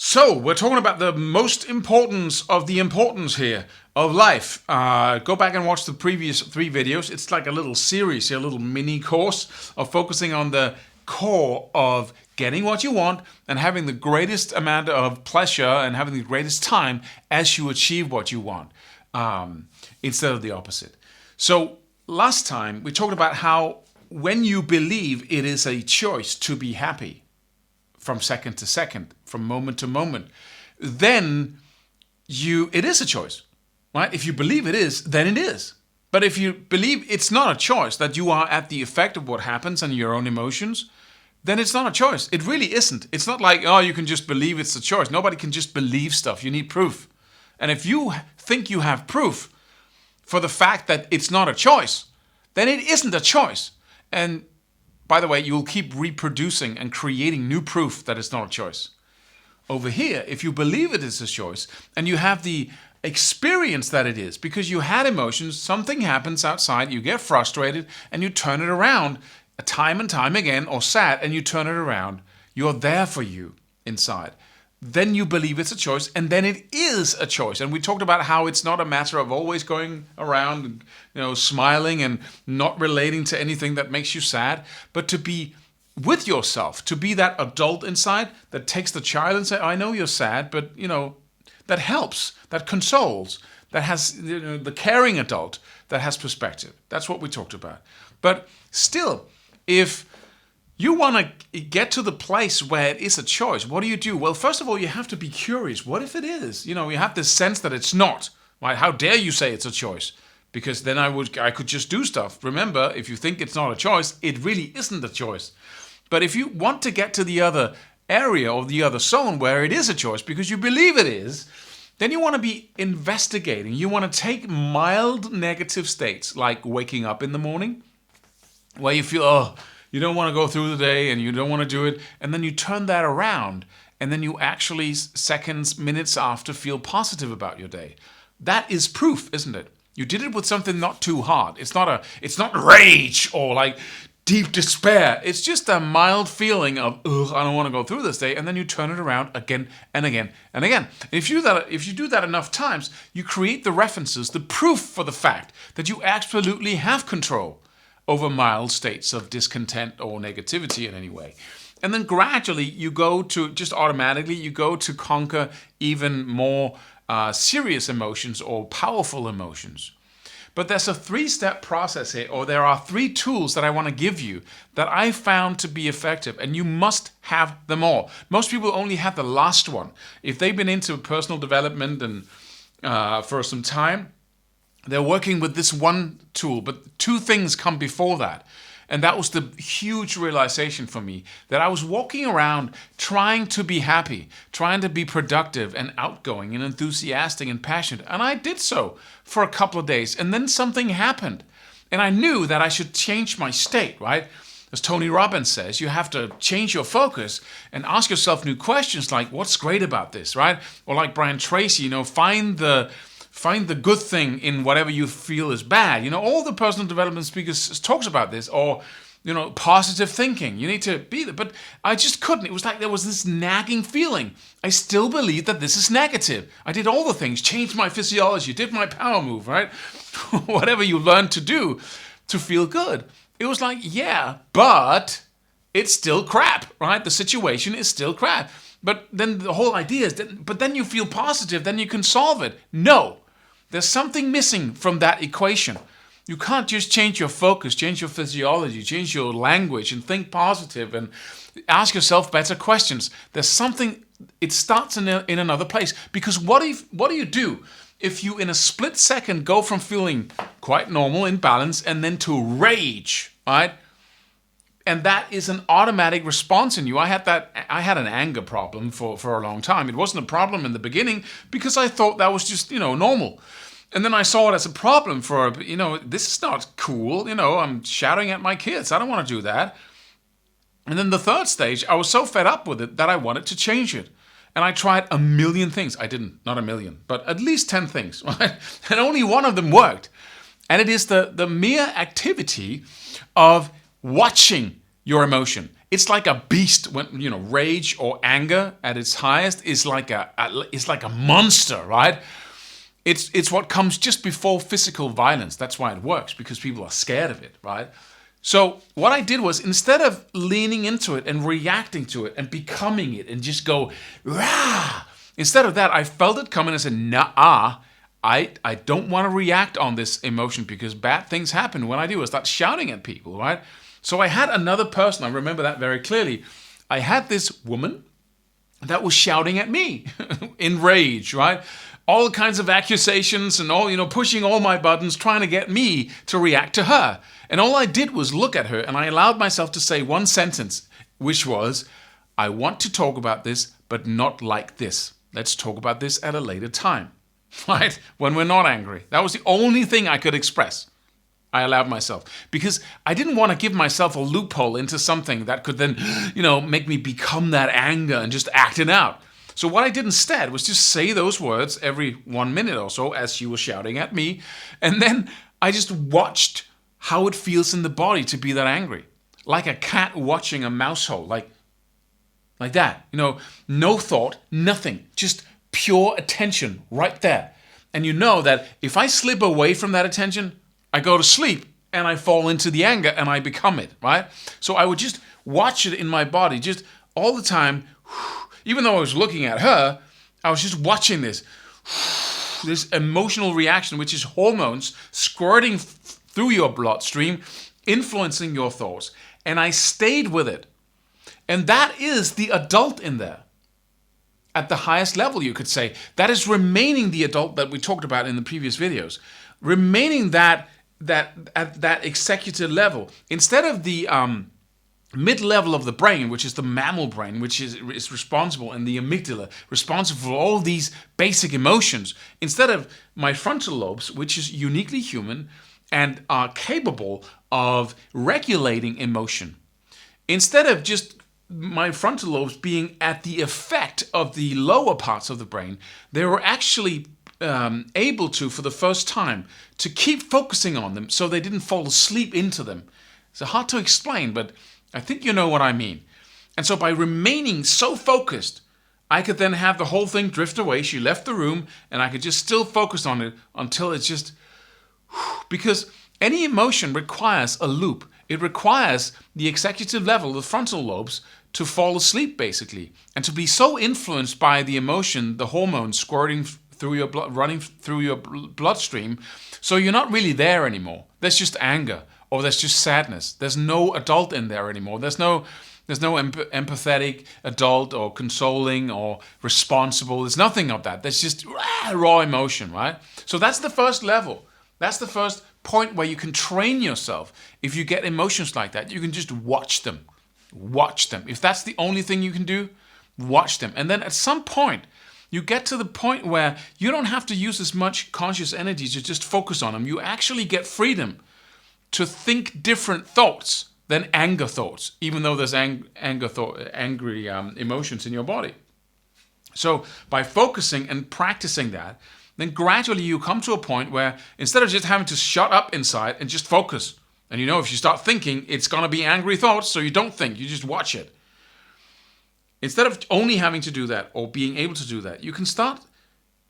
So, we're talking about the most importance of the importance here of life. Go back and watch the previous 3 videos. It's like a little series here, a little mini course of focusing on the core of getting what you want and having the greatest amount of pleasure and having the greatest time as you achieve what you want, instead of the opposite. So, last time we talked about how when you believe it is a choice to be happy, from second to second, from moment to moment, then it is a choice, right? If you believe it is, then it is. But if you believe it's not a choice, that you are at the effect of what happens and your own emotions, then it's not a choice. It really isn't. It's not like, oh, you can just believe it's a choice. Nobody can just believe stuff. You need proof. And if you think you have proof for the fact that it's not a choice, then it isn't a choice. And by the way, you'll keep reproducing and creating new proof that it's not a choice. Over here, if you believe it is a choice and you have the experience that it is, because you had emotions, something happens outside, you get frustrated and you turn it around time and time again, or sad, and you turn it around, you're there for you inside. Then you believe it's a choice, and then it is a choice. And we talked about how it's not a matter of always going around, smiling and not relating to anything that makes you sad, but to be with yourself, to be that adult inside that takes the child and say, I know you're sad, but that helps, that consoles, that has the caring adult that has perspective. That's what we talked about. But still, if you want to get to the place where it is a choice, what do? Well, first of all, you have to be curious. What if it is? You have this sense that it's not. Right? How dare you say it's a choice? Because then I could just do stuff. Remember, if you think it's not a choice, it really isn't a choice. But if you want to get to the other area or the other zone where it is a choice because you believe it is, then you want to be investigating. You want to take mild negative states like waking up in the morning where you feel, you don't want to go through the day and you don't want to do it. And then you turn that around and then you actually seconds, minutes after feel positive about your day. That is proof, isn't it? You did it with something not too hard. It's not rage or like deep despair. It's just a mild feeling of, I don't want to go through this day. And then you turn it around again and again and again. And if you do that enough times, you create the references, the proof for the fact that you absolutely have control over mild states of discontent or negativity in any way. And then gradually you go to, just automatically, you go to conquer even more serious emotions or powerful emotions. But there's a 3-step process here, or there are 3 tools that I want to give you that I found to be effective, and you must have them all. Most people only have the last one. If they've been into personal development and for some time, they're working with this one tool, but 2 things come before that. And that was the huge realization for me, that I was walking around trying to be happy, trying to be productive and outgoing and enthusiastic and passionate. And I did so for a couple of days. And then something happened. And I knew that I should change my state, right? As Tony Robbins says, you have to change your focus and ask yourself new questions like, what's great about this, right? Or like Brian Tracy, find the good thing in whatever you feel is bad. All the personal development speakers talks about this, or, positive thinking. You need to be there. But I just couldn't. It was like there was this nagging feeling. I still believe that this is negative. I did all the things, changed my physiology, did my power move, right? Whatever you learn to do to feel good. It was like, yeah, but it's still crap, right? The situation is still crap. But then the whole idea is but then you feel positive, then you can solve it. No. There's something missing from that equation. You can't just change your focus, change your physiology, change your language, and think positive and ask yourself better questions. There's something, it starts in another place. Because what do you do if you in a split second go from feeling quite normal, in balance, and then to rage, right? And that is an automatic response in you. I had an anger problem for a long time. It wasn't a problem in the beginning because I thought that was just, normal. And then I saw it as a problem this is not cool. I'm shouting at my kids. I don't want to do that. And then the third stage, I was so fed up with it that I wanted to change it. And I tried a million things. I didn't, not a million, but at least 10 things, right? And only one of them worked. And it is the mere activity of watching your emotion. it's like a beast when, rage or anger at its highest is like a monster, right? It's what comes just before physical violence. That's why it works, because people are scared of it, right? So what I did was, instead of leaning into it and reacting to it and becoming it and just go, rah, instead of that, I felt it coming and said, nah, I don't want to react on this emotion, because bad things happen when I do. I start shouting at people, right? So I had another person, I remember that very clearly. I had this woman that was shouting at me in rage, right? All kinds of accusations and all, pushing all my buttons, trying to get me to react to her. And all I did was look at her, and I allowed myself to say one sentence, which was, I want to talk about this, but not like this. Let's talk about this at a later time, right? When we're not angry. That was the only thing I could express. I allowed myself, because I didn't want to give myself a loophole into something that could then, make me become that anger and just act it out. So what I did instead was just say those words every 1 minute or so as she was shouting at me. And then I just watched how it feels in the body to be that angry. Like a cat watching a mouse hole, like that. No thought, nothing, just pure attention right there. And you know that if I slip away from that attention, I go to sleep and I fall into the anger and I become it, right? So I would just watch it in my body, just all the time. Even though I was looking at her, I was just watching this emotional reaction, which is hormones squirting through your bloodstream, influencing your thoughts. And I stayed with it. And that is the adult in there. At the highest level, you could say. That is remaining the adult that we talked about in the previous videos. Remaining that at that executive level. Instead of the mid-level of the brain, which is the mammal brain, which is responsible, and the amygdala, responsible for all these basic emotions, instead of my frontal lobes, which is uniquely human and are capable of regulating emotion. Instead of just my frontal lobes being at the effect of the lower parts of the brain, they were actually able to, for the first time, to keep focusing on them so they didn't fall asleep into them. It's hard to explain, but I think you know what I mean. And so by remaining so focused, I could then have the whole thing drift away. She left the room, and I could just still focus on it until it's just... Because any emotion requires a loop. It requires the executive level, the frontal lobes, to fall asleep, basically. And to be so influenced by the emotion, the hormones squirting through your blood, running through your bloodstream, so you're not really there anymore. There's just anger, or there's just sadness. There's no adult in there anymore. There's no empathetic adult or consoling or responsible. There's nothing of that. There's just raw emotion, right? So that's the first level. That's the first point where you can train yourself. If you get emotions like that, you can just watch them. Watch them. If that's the only thing you can do, watch them. And then at some point, you get to the point where you don't have to use as much conscious energy to just focus on them. You actually get freedom to think different thoughts than anger thoughts, even though there's angry emotions in your body. So by focusing and practicing that, then gradually you come to a point where instead of just having to shut up inside and just focus, and if you start thinking, it's going to be angry thoughts, so you don't think, you just watch it. Instead of only having to do that or being able to do that, you can start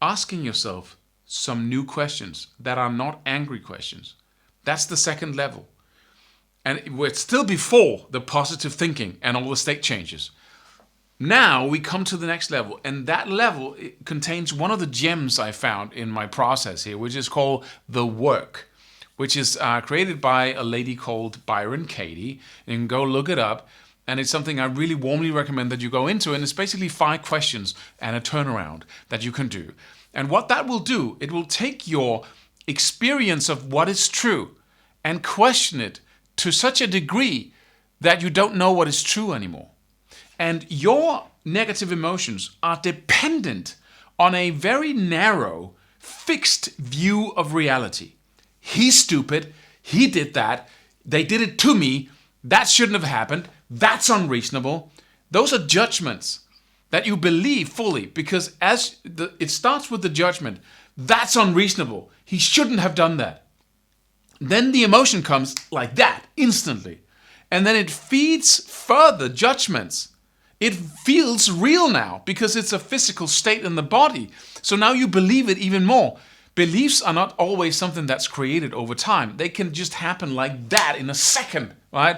asking yourself some new questions that are not angry questions. That's the second level. And we're still before the positive thinking and all the state changes. Now we come to the next level, and that level contains one of the gems I found in my process here, which is called the work, which is created by a lady called Byron Katie. You can go look it up, and it's something I really warmly recommend that you go into, and it's basically 5 questions and a turnaround that you can do. And what that will do, it will take your experience of what is true and question it to such a degree that you don't know what is true anymore. And your negative emotions are dependent on a very narrow, fixed view of reality. He's stupid. He did that. They did it to me. That shouldn't have happened. That's unreasonable. Those are judgments that you believe fully, because it starts with the judgment. That's unreasonable. He shouldn't have done that. Then the emotion comes like that, instantly. and then it feeds further judgments. It feels real now because it's a physical state in the body. So now you believe it even more. Beliefs are not always something that's created over time. They can just happen like that in a second, right?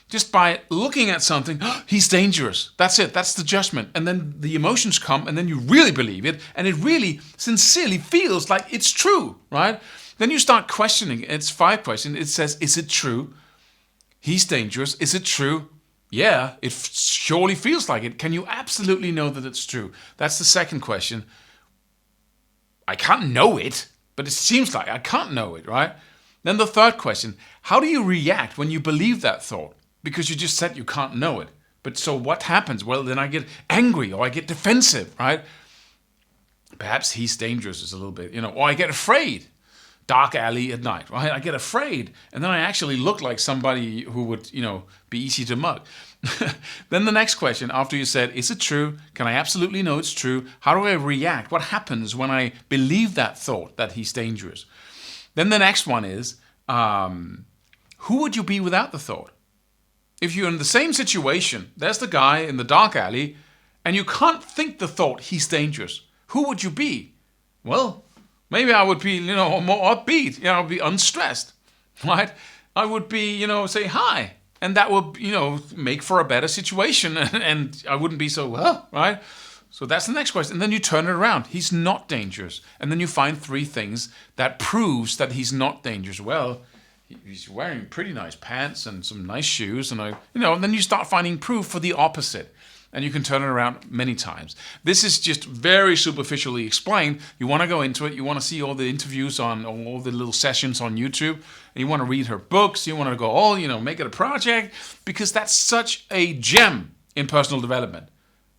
Just by looking at something, oh, he's dangerous. That's it. That's the judgment. And then the emotions come, and then you really believe it, and it really sincerely feels like it's true, right? Then you start questioning. It's 5 questions. It says, is it true? He's dangerous. Is it true? Yeah, it surely feels like it. Can you absolutely know that it's true? That's the second question. I can't know it, but it seems like I can't know it, right? Then the third question, how do you react when you believe that thought? Because you just said you can't know it. But so what happens? Well, then I get angry or I get defensive, right? Perhaps he's dangerous is a little bit, or I get afraid. Dark alley at night, right? I get afraid, and then I actually look like somebody who would, be easy to mug. Then the next question, after you said, is it true? Can I absolutely know it's true? How do I react? What happens when I believe that thought, that he's dangerous? Then the next one is, who would you be without the thought? If you're in the same situation, there's the guy in the dark alley, and you can't think the thought, he's dangerous. Who would you be? Well, maybe I would be, more upbeat. I would be unstressed, right? I would be, say hi. And that would, make for a better situation. And I wouldn't be so, right? So that's the next question. And then you turn it around. He's not dangerous. And then you find 3 things that proves that he's not dangerous. Well, he's wearing pretty nice pants and some nice shoes. And and then you start finding proof for the opposite. And you can turn it around many times. This is just very superficially explained. You want to go into it. You want to see all the interviews on all the little sessions on YouTube. And you want to read her books. You want to go, make it a project. Because that's such a gem in personal development.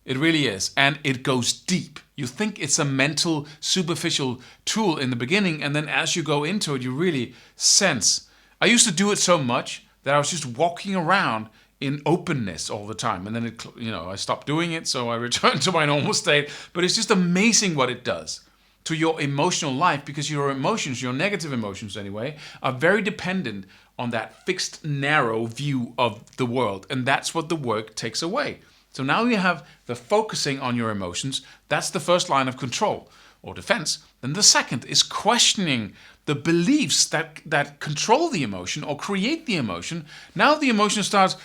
It really is. And it goes deep. You think it's a mental, superficial tool in the beginning. And then as you go into it, you really sense. I used to do it so much that I was just walking around in openness all the time. And then, I stopped doing it, so I returned to my normal state. But it's just amazing what it does to your emotional life, because your emotions, your negative emotions anyway, are very dependent on that fixed, narrow view of the world. And that's what the work takes away. So now you have the focusing on your emotions. That's the first line of control or defense. Then the second is questioning the beliefs that control the emotion or create the emotion. Now the emotion starts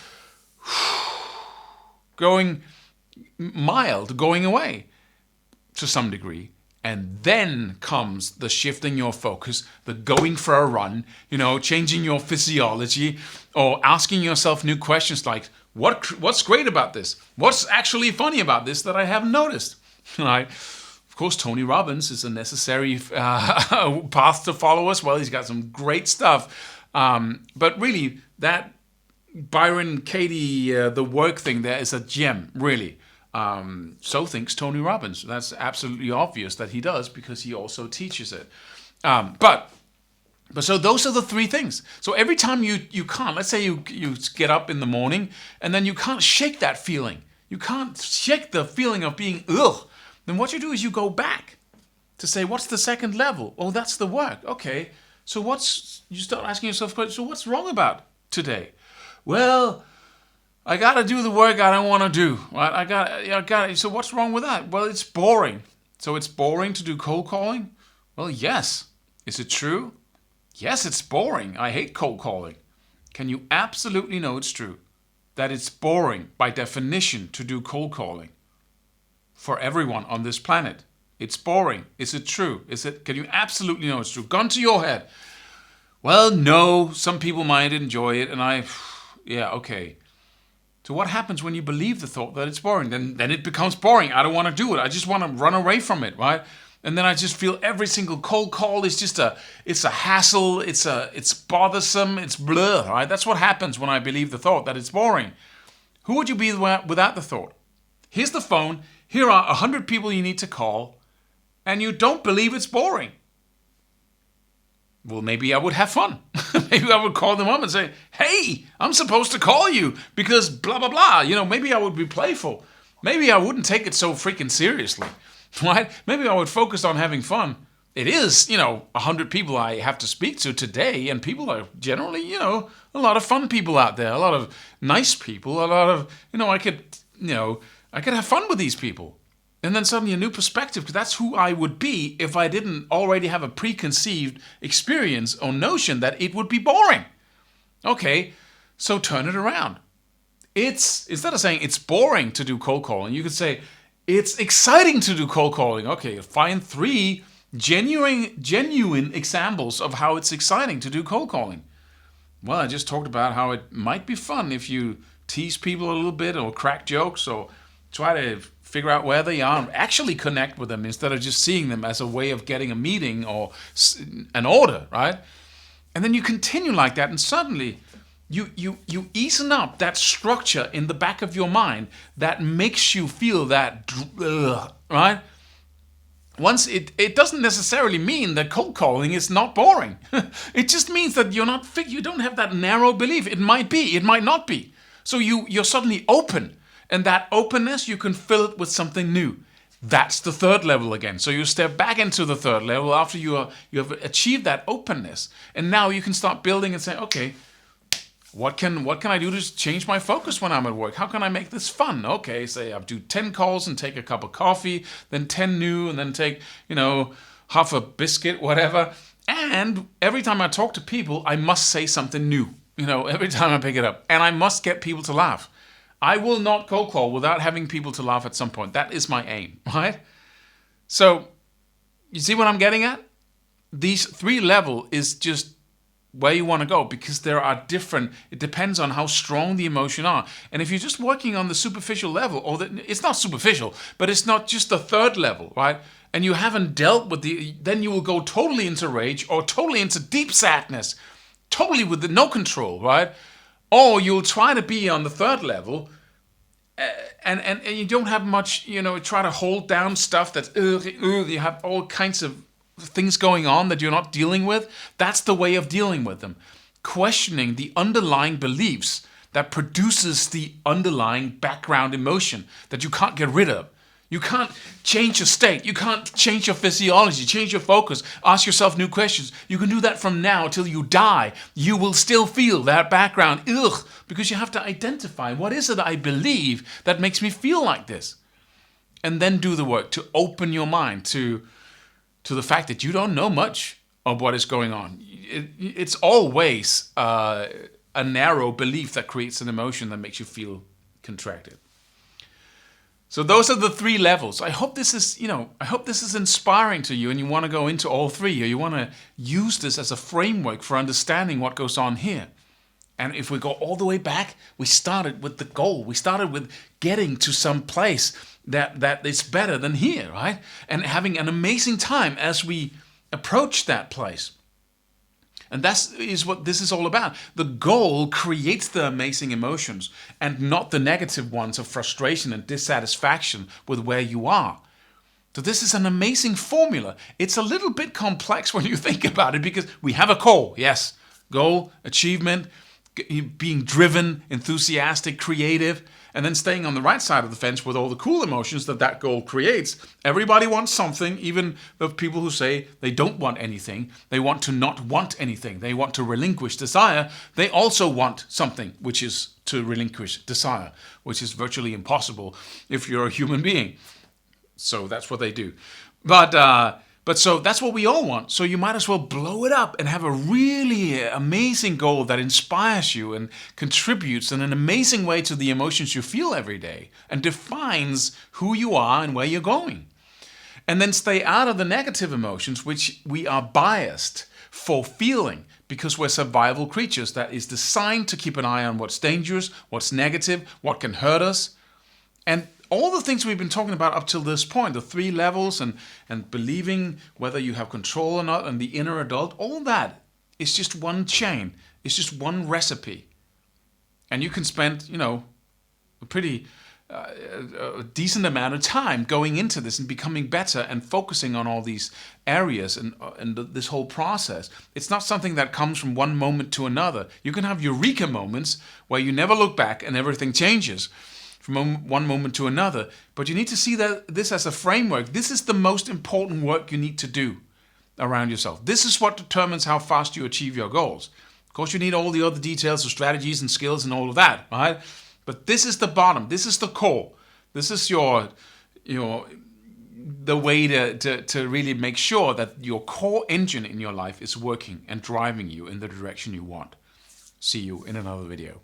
going mild, going away to some degree. And then comes the shifting your focus, the going for a run, changing your physiology, or asking yourself new questions like, what's great about this? What's actually funny about this that I haven't noticed? Right? Of course, Tony Robbins is a necessary path to follow as well. He's got some great stuff. But really, that Byron Katie, the work thing there is a gem, really. So thinks Tony Robbins. That's absolutely obvious that he does, because he also teaches it. But so those are the 3 things. So every time you can't, let's say you get up in the morning and then you can't shake that feeling. You can't shake the feeling of being ugh. Then what you do is you go back to say, what's the second level? Oh, that's the work. Okay. So you start asking yourself, so what's wrong about today? Well, I got to do the work I don't want to do. Right? I got. So what's wrong with that? Well, it's boring. So it's boring to do cold calling? Well, yes. Is it true? Yes, it's boring. I hate cold calling. Can you absolutely know it's true? That it's boring by definition to do cold calling for everyone on this planet. It's boring. Is it true? Can you absolutely know it's true? Gun to your head. Well, no, some people might enjoy it, and okay. So what happens when you believe the thought that it's boring? Then it becomes boring. I don't want to do it. I just want to run away from it, right? And then I just feel every single cold call is just it's a hassle. It's bothersome. It's blur, right? That's what happens when I believe the thought that it's boring. Who would you be without the thought? Here's the phone. Here are 100 people you need to call, and you don't believe it's boring. Well, maybe I would have fun. Maybe I would call them up and say, hey, I'm supposed to call you because blah, blah, blah. Maybe I would be playful. Maybe I wouldn't take it so freaking seriously, right? Maybe I would focus on having fun. it is, 100 people I have to speak to today, and people are generally, a lot of fun people out there, a lot of nice people, a lot of, I could have fun with these people. And then suddenly a new perspective, because that's who I would be if I didn't already have a preconceived experience or notion that it would be boring. Okay, so turn it around. Instead of saying it's boring to do cold calling, you could say it's exciting to do cold calling. Okay, find 3 genuine examples of how it's exciting to do cold calling. Well, I just talked about how it might be fun if you tease people a little bit or crack jokes or try to figure out where they are and actually connect with them instead of just seeing them as a way of getting a meeting or an order, right? And then you continue like that, and suddenly you easen up that structure in the back of your mind that makes you feel that, right? Once it doesn't necessarily mean that cold calling is not boring. It just means that you don't have that narrow belief. It might be, it might not be. So you're suddenly open, and that openness you can fill it with something new. That's the third level again. So you step back into the third level after you have achieved that openness, and now you can start building and say, okay, what can I do to change my focus when I'm at work? How can I make this fun? Okay, say I do 10 calls and take a cup of coffee, then 10 new, and then take, half a biscuit, whatever. And every time I talk to people, I must say something new, every time I pick it up. And I must get people to laugh. I will not cold call without having people to laugh at some point. That is my aim, right? So, you see what I'm getting at? These 3 levels is just where you want to go, because there are different, it depends on how strong the emotion are. And if you're just working on the superficial level, it's not superficial, but it's not just the third level, right? And you haven't dealt with then you will go totally into rage or totally into deep sadness, totally with no control, right? Or you'll try to be on the third level and you don't have much, try to hold down stuff that's, you have all kinds of things going on that you're not dealing with. That's the way of dealing with them. Questioning the underlying beliefs that produces the underlying background emotion that you can't get rid of. You can't change your state. You can't change your physiology, change your focus, ask yourself new questions. You can do that from now till you die. You will still feel that background, because you have to identify what is it I believe that makes me feel like this. And then do the work to open your mind to the fact that you don't know much of what is going on. It's always a narrow belief that creates an emotion that makes you feel contracted. So those are the 3 levels. I hope this is inspiring to you, and you want to go into all 3, or you want to use this as a framework for understanding what goes on here. And if we go all the way back, we started with the goal. We started with getting to some place that is better than here, right? And having an amazing time as we approach that place. And that is what this is all about. The goal creates the amazing emotions and not the negative ones of frustration and dissatisfaction with where you are. So this is an amazing formula. It's a little bit complex when you think about it, because we have a goal, yes. Goal, achievement, being driven, enthusiastic, creative, and then staying on the right side of the fence with all the cool emotions that goal creates. Everybody wants something, even the people who say they don't want anything. They want to not want anything. They want to relinquish desire. They also want something, which is to relinquish desire, which is virtually impossible if you're a human being. So that's what they do. But so that's what we all want. So you might as well blow it up and have a really amazing goal that inspires you and contributes in an amazing way to the emotions you feel every day and defines who you are and where you're going. And then stay out of the negative emotions, which we are biased for feeling, because we're survival creatures that is designed to keep an eye on what's dangerous, what's negative, what can hurt us. And all the things we've been talking about up till this point, the 3 levels and believing whether you have control or not, and the inner adult, all that is just one chain. It's just one recipe. And you can spend, a pretty a decent amount of time going into this and becoming better and focusing on all these areas and this whole process. It's not something that comes from one moment to another. You can have eureka moments where you never look back and everything changes from one moment to another. But you need to see this as a framework. This is the most important work you need to do. around yourself. This is what determines how fast you achieve your goals. Of course, you need all the other details of strategies and skills and all of that, right? But this is the bottom. This is the core. This is the way to really make sure that your core engine in your life is working and driving you in the direction you want. See you in another video.